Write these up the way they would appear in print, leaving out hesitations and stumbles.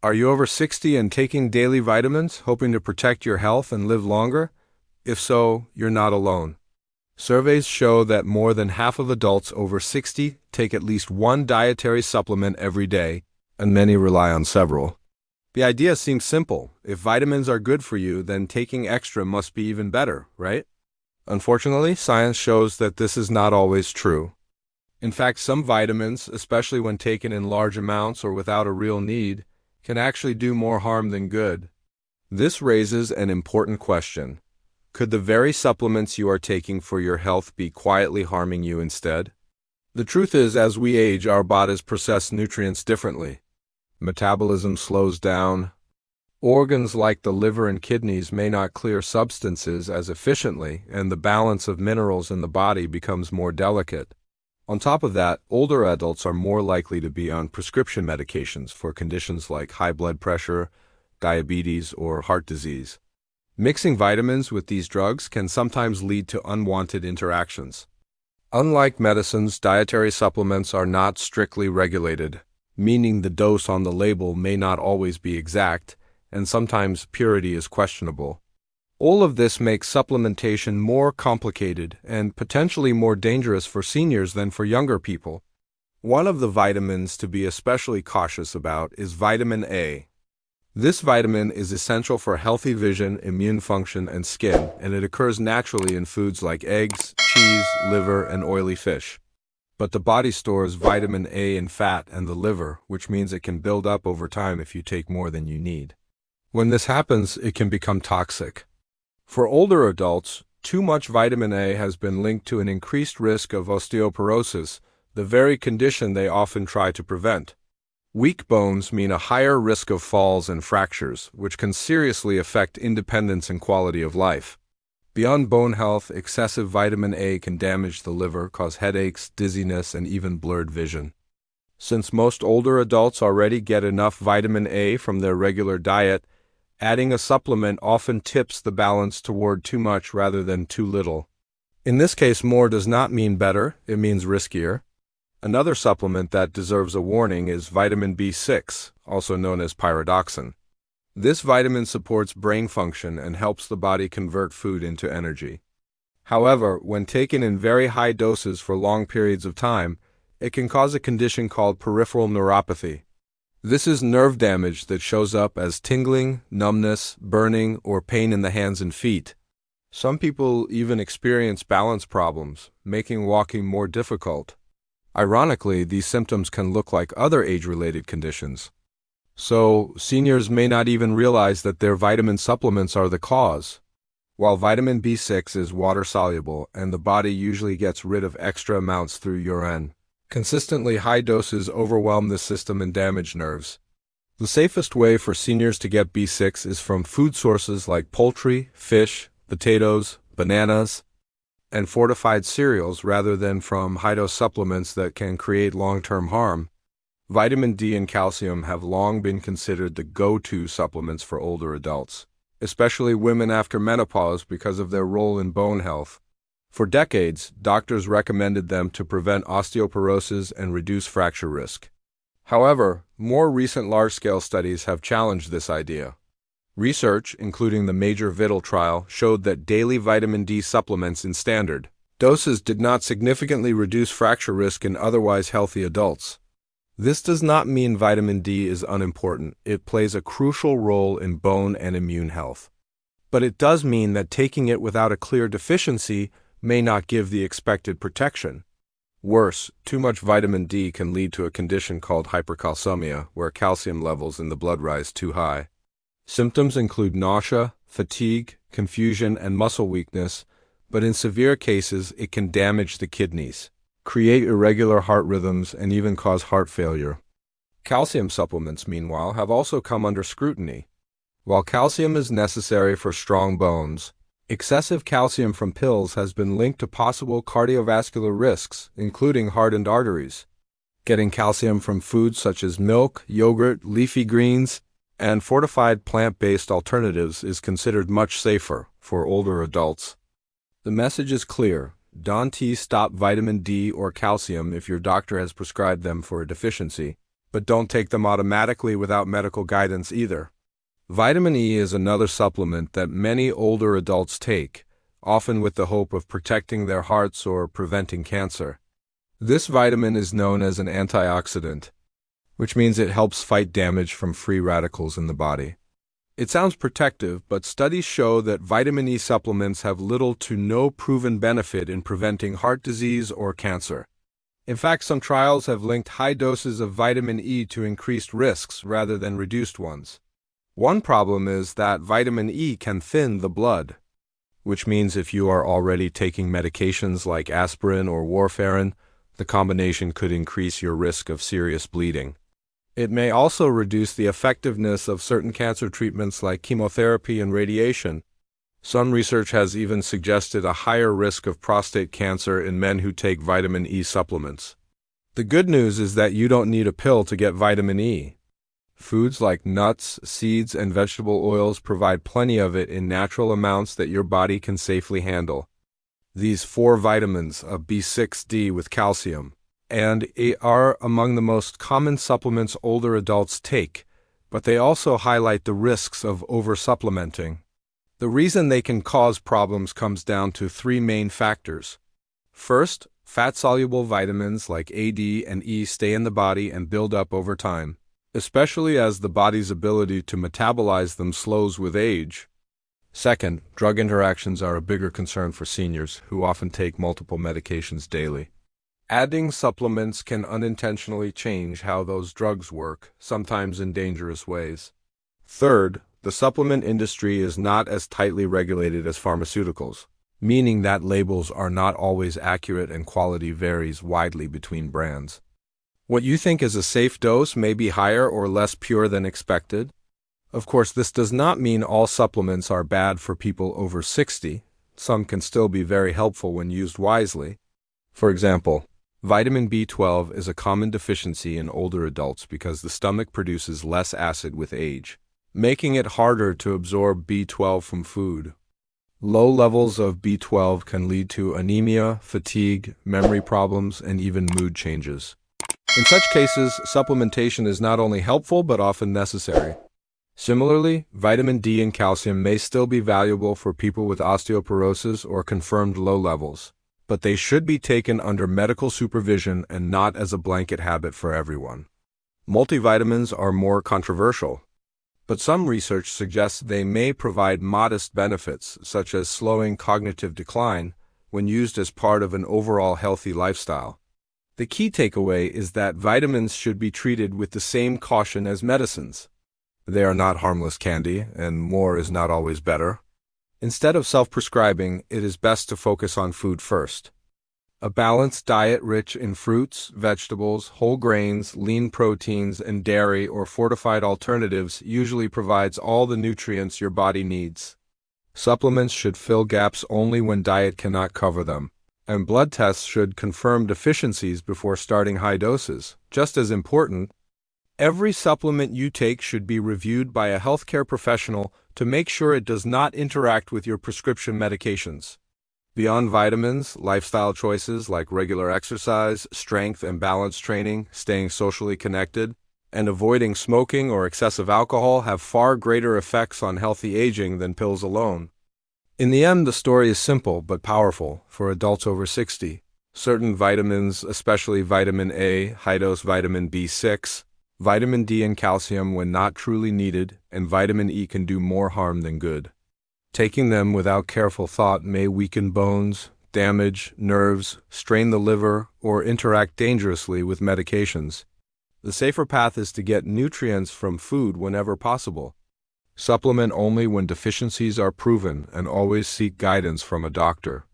Are you over 60 and taking daily vitamins, hoping to protect your health and live longer? If so, you're not alone. Surveys show that more than half of adults over 60 take at least one dietary supplement every day, and many rely on several. The idea seems simple. If vitamins are good for you, then taking extra must be even better, right? Unfortunately, science shows that this is not always true. In fact, some vitamins, especially when taken in large amounts or without a real need, can actually do more harm than good. This raises an important question. Could the very supplements you are taking for your health be quietly harming you instead? The truth is, as we age, our bodies process nutrients differently. Metabolism slows down. Organs like the liver and kidneys may not clear substances as efficiently, and the balance of minerals in the body becomes more delicate. On top of that, older adults are more likely to be on prescription medications for conditions like high blood pressure, diabetes, or heart disease. Mixing vitamins with these drugs can sometimes lead to unwanted interactions. Unlike medicines, dietary supplements are not strictly regulated, meaning the dose on the label may not always be exact, and sometimes purity is questionable. All of this makes supplementation more complicated and potentially more dangerous for seniors than for younger people. One of the vitamins to be especially cautious about is vitamin A. This vitamin is essential for healthy vision, immune function, and skin, and it occurs naturally in foods like eggs, cheese, liver, and oily fish. But the body stores vitamin A in fat and the liver, which means it can build up over time if you take more than you need. When this happens, it can become toxic. For older adults, too much vitamin A has been linked to an increased risk of osteoporosis, the very condition they often try to prevent. Weak bones mean a higher risk of falls and fractures, which can seriously affect independence and quality of life. Beyond bone health, excessive vitamin A can damage the liver, cause headaches, dizziness, and even blurred vision. Since most older adults already get enough vitamin A from their regular diet, adding a supplement often tips the balance toward too much rather than too little. In this case, more does not mean better, it means riskier. Another supplement that deserves a warning is vitamin B6, also known as pyridoxine. This vitamin supports brain function and helps the body convert food into energy. However, when taken in very high doses for long periods of time, it can cause a condition called peripheral neuropathy. This is nerve damage that shows up as tingling, numbness, burning, or pain in the hands and feet. Some people even experience balance problems, making walking more difficult. Ironically, these symptoms can look like other age-related conditions. So, seniors may not even realize that their vitamin supplements are the cause. While vitamin B6 is water-soluble and the body usually gets rid of extra amounts through urine, consistently high doses overwhelm the system and damage nerves. The safest way for seniors to get B6 is from food sources like poultry, fish, potatoes, bananas, and fortified cereals rather than from high-dose supplements that can create long-term harm. Vitamin D and calcium have long been considered the go-to supplements for older adults, especially women after menopause because of their role in bone health. For decades, doctors recommended them to prevent osteoporosis and reduce fracture risk. However, more recent large-scale studies have challenged this idea. Research, including the Major Vital trial, showed that daily vitamin D supplements in standard doses did not significantly reduce fracture risk in otherwise healthy adults. This does not mean vitamin D is unimportant. It plays a crucial role in bone and immune health. But it does mean that taking it without a clear deficiency may not give the expected protection. Worse, too much vitamin D can lead to a condition called hypercalcemia, where calcium levels in the blood rise too high. Symptoms include nausea, fatigue, confusion, and muscle weakness, but in severe cases it can damage the kidneys, create irregular heart rhythms, and even cause heart failure. Calcium supplements, meanwhile, have also come under scrutiny. While calcium is necessary for strong bones, excessive calcium from pills has been linked to possible cardiovascular risks, including hardened arteries. Getting calcium from foods such as milk, yogurt, leafy greens, and fortified plant-based alternatives is considered much safer for older adults. The message is clear. Don't stop vitamin D or calcium if your doctor has prescribed them for a deficiency. But don't take them automatically without medical guidance either. Vitamin E is another supplement that many older adults take, often with the hope of protecting their hearts or preventing cancer. This vitamin is known as an antioxidant, which means it helps fight damage from free radicals in the body. It sounds protective, but studies show that vitamin E supplements have little to no proven benefit in preventing heart disease or cancer. In fact, some trials have linked high doses of vitamin E to increased risks rather than reduced ones. One problem is that vitamin E can thin the blood, which means if you are already taking medications like aspirin or warfarin, the combination could increase your risk of serious bleeding. It may also reduce the effectiveness of certain cancer treatments like chemotherapy and radiation. Some research has even suggested a higher risk of prostate cancer in men who take vitamin E supplements. The good news is that you don't need a pill to get vitamin E. Foods like nuts, seeds, and vegetable oils provide plenty of it in natural amounts that your body can safely handle. These 4 vitamins of B6D with calcium and A are among the most common supplements older adults take, but they also highlight the risks of oversupplementing. The reason they can cause problems comes down to 3 main factors. First, fat-soluble vitamins like A, D, and E stay in the body and build up over time, especially as the body's ability to metabolize them slows with age. Second, drug interactions are a bigger concern for seniors who often take multiple medications daily. Adding supplements can unintentionally change how those drugs work, sometimes in dangerous ways. Third, the supplement industry is not as tightly regulated as pharmaceuticals, meaning that labels are not always accurate and quality varies widely between brands. What you think is a safe dose may be higher or less pure than expected. Of course, this does not mean all supplements are bad for people over 60. Some can still be very helpful when used wisely. For example, vitamin B12 is a common deficiency in older adults because the stomach produces less acid with age, making it harder to absorb B12 from food. Low levels of B12 can lead to anemia, fatigue, memory problems, and even mood changes. In such cases, supplementation is not only helpful but often necessary. Similarly, vitamin D and calcium may still be valuable for people with osteoporosis or confirmed low levels, but they should be taken under medical supervision and not as a blanket habit for everyone. Multivitamins are more controversial, but some research suggests they may provide modest benefits, such as slowing cognitive decline, when used as part of an overall healthy lifestyle. The key takeaway is that vitamins should be treated with the same caution as medicines. They are not harmless candy, and more is not always better. Instead of self-prescribing, it is best to focus on food first. A balanced diet rich in fruits, vegetables, whole grains, lean proteins, and dairy or fortified alternatives usually provides all the nutrients your body needs. Supplements should fill gaps only when diet cannot cover them, and blood tests should confirm deficiencies before starting high doses. Just as important, every supplement you take should be reviewed by a healthcare professional to make sure it does not interact with your prescription medications. Beyond vitamins, lifestyle choices like regular exercise, strength and balance training, staying socially connected, and avoiding smoking or excessive alcohol have far greater effects on healthy aging than pills alone. In the end, the story is simple but powerful for adults over 60. Certain vitamins, especially vitamin A, high-dose vitamin B6, vitamin D and calcium when not truly needed, and vitamin E can do more harm than good. Taking them without careful thought may weaken bones, damage nerves, strain the liver, or interact dangerously with medications. The safer path is to get nutrients from food whenever possible. Supplement only when deficiencies are proven, and always seek guidance from a doctor.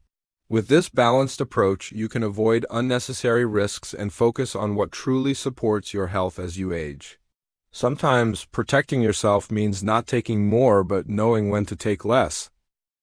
With this balanced approach, you can avoid unnecessary risks and focus on what truly supports your health as you age. Sometimes protecting yourself means not taking more but knowing when to take less.